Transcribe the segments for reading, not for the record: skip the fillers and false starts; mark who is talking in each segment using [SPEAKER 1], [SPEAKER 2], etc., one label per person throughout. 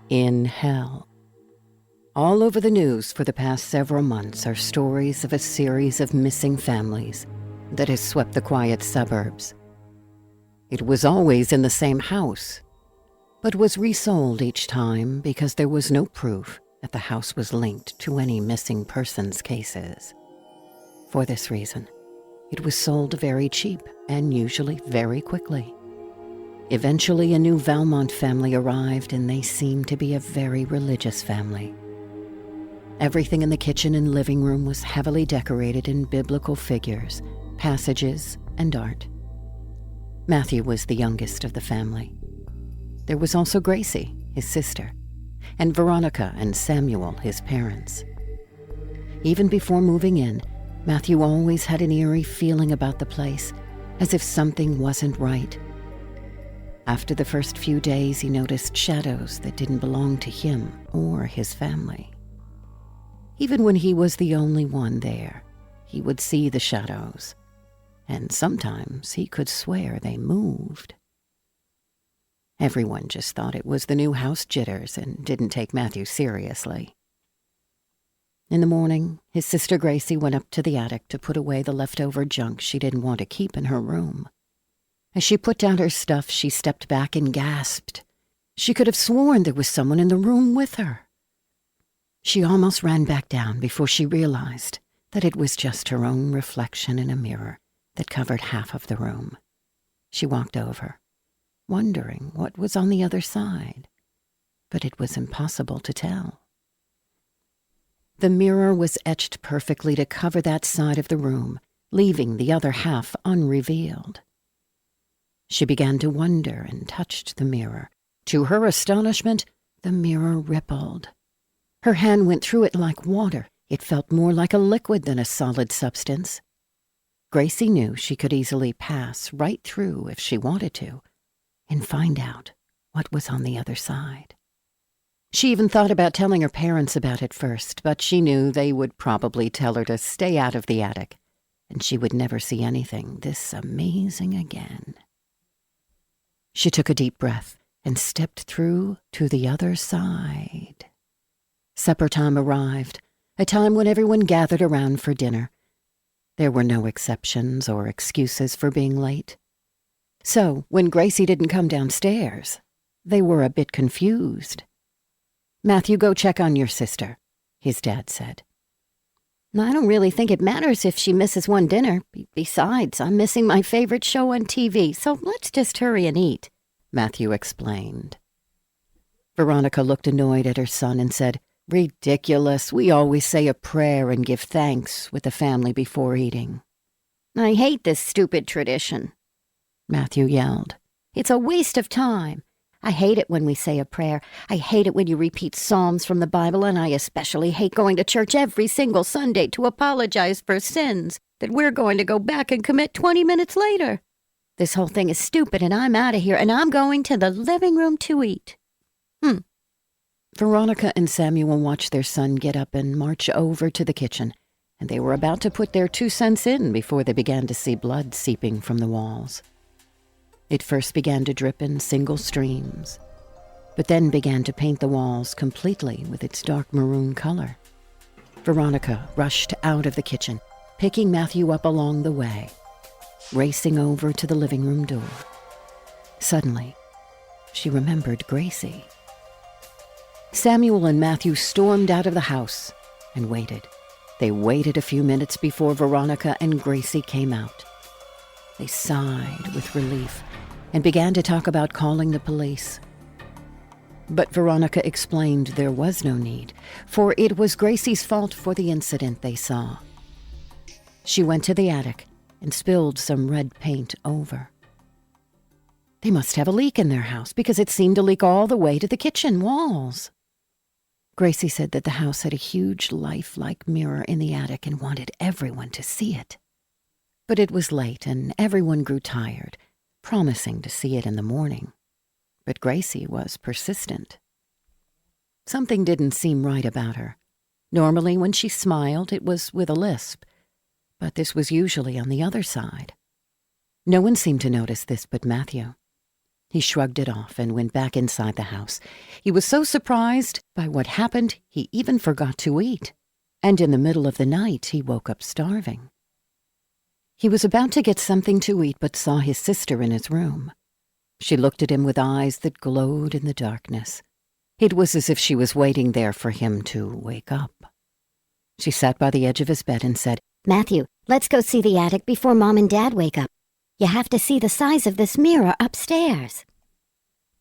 [SPEAKER 1] in hell. All over the news for the past several months are stories of a series of missing families that has swept the quiet suburbs. It was always in the same house, but was resold each time because there was no proof that the house was linked to any missing persons cases. For this reason, it was sold very cheap and usually very quickly. Eventually, a new Valmont family arrived, and they seemed to be a very religious family. Everything in the kitchen and living room was heavily decorated in biblical figures, passages, and art. Matthew was the youngest of the family. There was also Gracie, his sister, and Veronica and Samuel, his parents. Even before moving in, Matthew always had an eerie feeling about the place, as if something wasn't right. After the first few days, he noticed shadows that didn't belong to him or his family. Even when he was the only one there, he would see the shadows, and sometimes he could swear they moved. Everyone just thought it was the new house jitters and didn't take Matthew seriously. In the morning, his sister Gracie went up to the attic to put away the leftover junk she didn't want to keep in her room. As she put down her stuff, she stepped back and gasped. She could have sworn there was someone in the room with her. She almost ran back down before she realized that it was just her own reflection in a mirror that covered half of the room. She walked over, wondering what was on the other side, but it was impossible to tell. The mirror was etched perfectly to cover that side of the room, leaving the other half unrevealed. She began to wonder and touched the mirror. To her astonishment, the mirror rippled. Her hand went through it like water. It felt more like a liquid than a solid substance. Gracie knew she could easily pass right through if she wanted to and find out what was on the other side. She even thought about telling her parents about it first, but she knew they would probably tell her to stay out of the attic, and she would never see anything this amazing again. She took a deep breath and stepped through to the other side. Supper time arrived, a time when everyone gathered around for dinner. There were no exceptions or excuses for being late. So, when Gracie didn't come downstairs, they were a bit confused. "Matthew, go check on your sister," his dad said.
[SPEAKER 2] "I don't really think it matters if she misses one dinner. Besides, I'm missing my favorite show on TV, so let's just hurry and eat,"
[SPEAKER 1] Matthew explained. Veronica looked annoyed at her son and said, "Ridiculous. We always say a prayer and give thanks with the family before eating."
[SPEAKER 2] "I hate this stupid tradition,"
[SPEAKER 1] Matthew yelled.
[SPEAKER 2] "It's a waste of time. I hate it when we say a prayer. I hate it when you repeat psalms from the Bible, and I especially hate going to church every single Sunday to apologize for sins that we're going to go back and commit 20 minutes later. This whole thing is stupid, and I'm out of here, and I'm going to the living room to eat."
[SPEAKER 1] Veronica and Samuel watched their son get up and march over to the kitchen, and they were about to put their 2 cents in before they began to see blood seeping from the walls. It first began to drip in single streams, but then began to paint the walls completely with its dark maroon color. Veronica rushed out of the kitchen, picking Matthew up along the way, racing over to the living room door. Suddenly, she remembered Gracie. Samuel and Matthew stormed out of the house and waited. They waited a few minutes before Veronica and Gracie came out. They sighed with relief and began to talk about calling the police. But Veronica explained there was no need, for it was Gracie's fault for the incident they saw. She went to the attic and spilled some red paint over. They must have a leak in their house because it seemed to leak all the way to the kitchen walls. Gracie said that the house had a huge lifelike mirror in the attic and wanted everyone to see it. But it was late and everyone grew tired, promising to see it in the morning. But Gracie was persistent. Something didn't seem right about her. Normally, when she smiled, it was with a lisp, but this was usually on the other side. No one seemed to notice this but Matthew. He shrugged it off and went back inside the house. He was so surprised by what happened, he even forgot to eat. And in the middle of the night, he woke up starving. He was about to get something to eat, but saw his sister in his room. She looked at him with eyes that glowed in the darkness. It was as if she was waiting there for him to wake up. She sat by the edge of his bed and said,
[SPEAKER 2] Matthew, let's go see the attic before Mom and Dad wake up. You have to see the size of this mirror upstairs.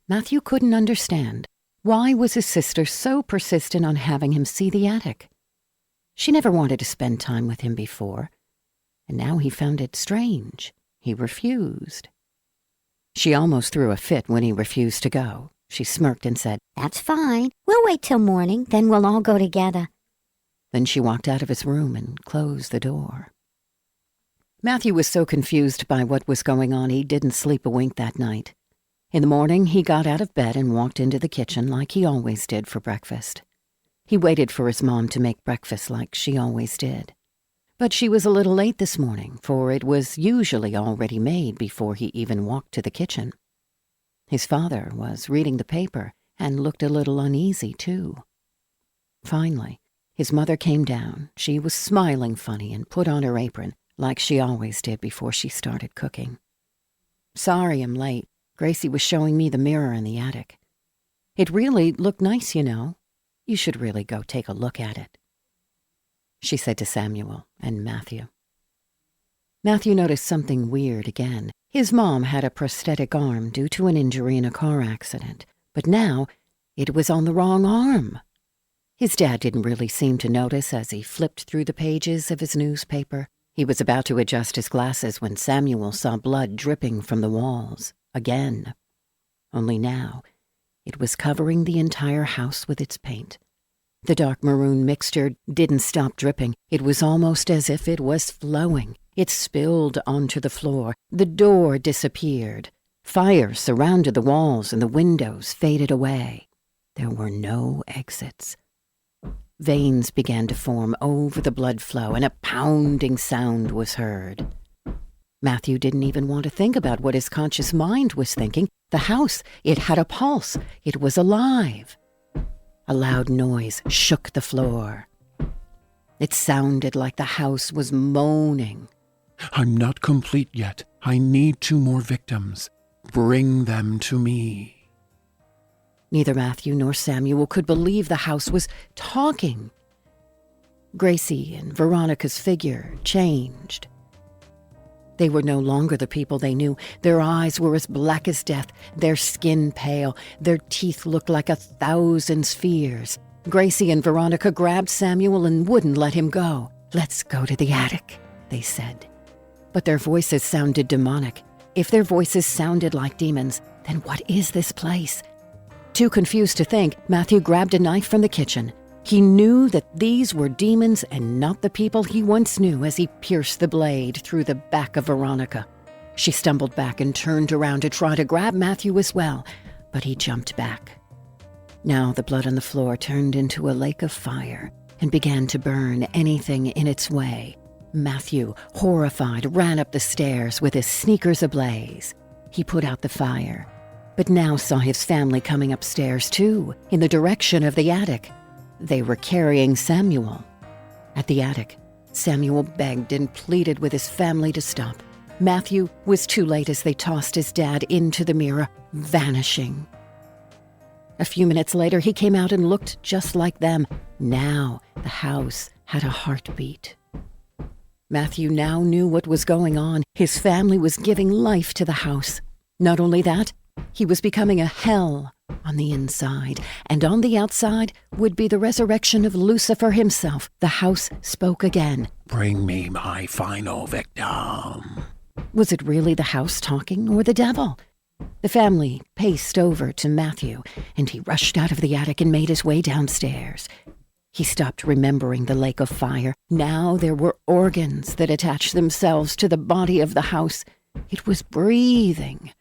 [SPEAKER 1] Matthew couldn't understand. Why was his sister so persistent on having him see the attic? She never wanted to spend time with him before, and now he found it strange. He refused. She almost threw a fit when he refused to go. She smirked and said,
[SPEAKER 2] That's fine. We'll wait till morning, then we'll all go together.
[SPEAKER 1] Then she walked out of his room and closed the door. Matthew was so confused by what was going on he didn't sleep a wink that night. In the morning, he got out of bed and walked into the kitchen like he always did for breakfast. He waited for his mom to make breakfast like she always did. But she was a little late this morning, for it was usually already made before he even walked to the kitchen. His father was reading the paper and looked a little uneasy, too. Finally, his mother came down. She was smiling funny and put on her apron, like she always did before she started cooking. Sorry I'm late. Gracie was showing me the mirror in the attic. It really looked nice, you know. You should really go take a look at it, she said to Samuel and Matthew. Matthew noticed something weird again. His mom had a prosthetic arm due to an injury in a car accident, but now it was on the wrong arm. His dad didn't really seem to notice as he flipped through the pages of his newspaper. He was about to adjust his glasses when Samuel saw blood dripping from the walls, again. Only now, it was covering the entire house with its paint. The dark maroon mixture didn't stop dripping. It was almost as if it was flowing. It spilled onto the floor. The door disappeared. Fire surrounded the walls and the windows faded away. There were no exits. Veins began to form over the blood flow, and a pounding sound was heard. Matthew didn't even want to think about what his conscious mind was thinking. The house, it had a pulse. It was alive. A loud noise shook the floor. It sounded like the house was moaning.
[SPEAKER 3] I'm not complete yet. I need 2 more victims. Bring them to me.
[SPEAKER 1] Neither Matthew nor Samuel could believe the house was talking. Gracie and Veronica's figure changed. They were no longer the people they knew. Their eyes were as black as death, their skin pale, their teeth looked like 1,000 spheres. Gracie and Veronica grabbed Samuel and wouldn't let him go. Let's go to the attic, they said. But their voices sounded demonic. If their voices sounded like demons, then what is this place? Too confused to think, Matthew grabbed a knife from the kitchen. He knew that these were demons and not the people he once knew as he pierced the blade through the back of Veronica. She stumbled back and turned around to try to grab Matthew as well, but he jumped back. Now the blood on the floor turned into a lake of fire and began to burn anything in its way. Matthew, horrified, ran up the stairs with his sneakers ablaze. He put out the fire, but now saw his family coming upstairs too, in the direction of the attic. They were carrying Samuel. At the attic, Samuel begged and pleaded with his family to stop. Matthew was too late as they tossed his dad into the mirror, vanishing. A few minutes later, he came out and looked just like them. Now the house had a heartbeat. Matthew now knew what was going on. His family was giving life to the house. Not only that, he was becoming a hell on the inside, and on the outside would be the resurrection of Lucifer himself. The house spoke again.
[SPEAKER 3] Bring me my final victim.
[SPEAKER 1] Was it really the house talking or the devil? The family paced over to Matthew, and he rushed out of the attic and made his way downstairs. He stopped remembering the lake of fire. Now there were organs that attached themselves to the body of the house. It was breathing.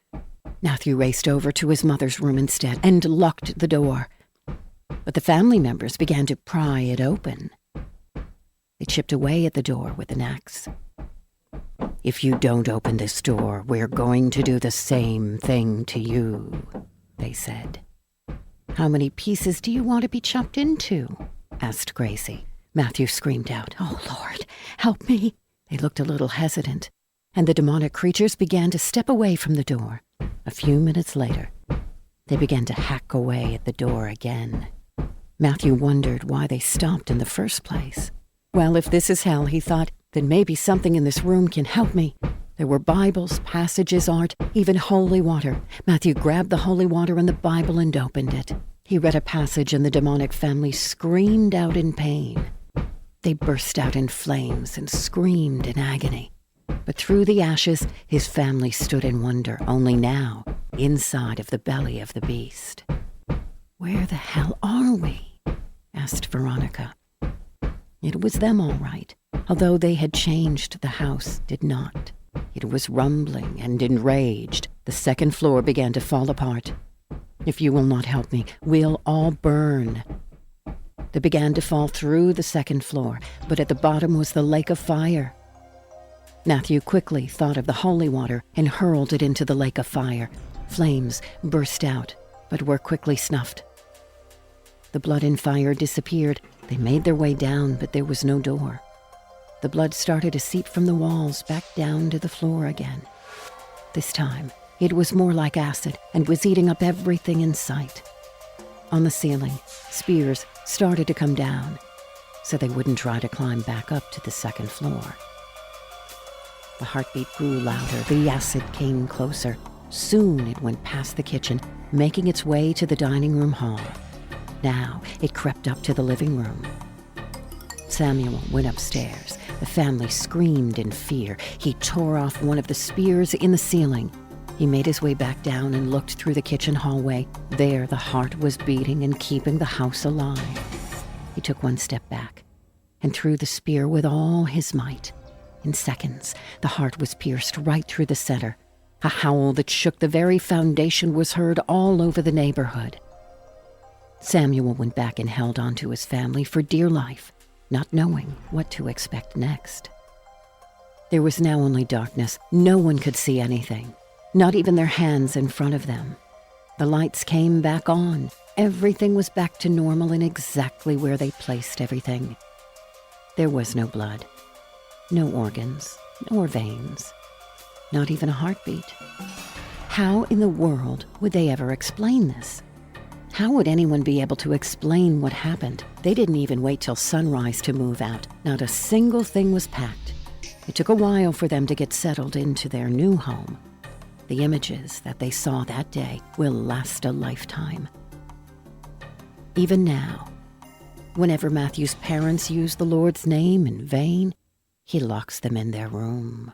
[SPEAKER 1] Matthew raced over to his mother's room instead and locked the door. But the family members began to pry it open. They chipped away at the door with an axe. If you don't open this door, we're going to do the same thing to you, they said. How many pieces do you want to be chopped into? Asked Gracie. Matthew screamed out, Oh, Lord, help me. They looked a little hesitant, and the demonic creatures began to step away from the door. A few minutes later, they began to hack away at the door again. Matthew wondered why they stopped in the first place. Well, if this is hell, he thought, then maybe something in this room can help me. There were Bibles, passages, art, even holy water. Matthew grabbed the holy water and the Bible and opened it. He read a passage and the demonic family screamed out in pain. They burst out in flames and screamed in agony. But through the ashes, his family stood in wonder, only now, inside of the belly of the beast. Where the hell are we? Asked Veronica. It was them all right, although they had changed, the house did not. It was rumbling and enraged. The second floor began to fall apart. If you will not help me, we'll all burn. They began to fall through the second floor, but at the bottom was the lake of fire. Matthew quickly thought of the holy water and hurled it into the lake of fire. Flames burst out, but were quickly snuffed. The blood and fire disappeared. They made their way down, but there was no door. The blood started to seep from the walls back down to the floor again. This time, it was more like acid and was eating up everything in sight. On the ceiling, spears started to come down, so they wouldn't try to climb back up to the second floor. The heartbeat grew louder. The acid came closer. Soon it went past the kitchen, making its way to the dining room hall. Now it crept up to the living room. Samuel went upstairs. The family screamed in fear. He tore off one of the spears in the ceiling. He made his way back down and looked through the kitchen hallway. There the heart was beating and keeping the house alive. He took one step back and threw the spear with all his might. In seconds, the heart was pierced right through the center. A howl that shook the very foundation was heard all over the neighborhood. Samuel went back and held on to his family for dear life, not knowing what to expect next. There was now only darkness. No one could see anything, not even their hands in front of them. The lights came back on. Everything was back to normal and exactly where they placed everything. There was no blood, no organs, nor veins, not even a heartbeat. How in the world would they ever explain this? How would anyone be able to explain what happened? They didn't even wait till sunrise to move out. Not a single thing was packed. It took a while for them to get settled into their new home. The images that they saw that day will last a lifetime. Even now, whenever Matthew's parents use the Lord's name in vain, he locks them in their room.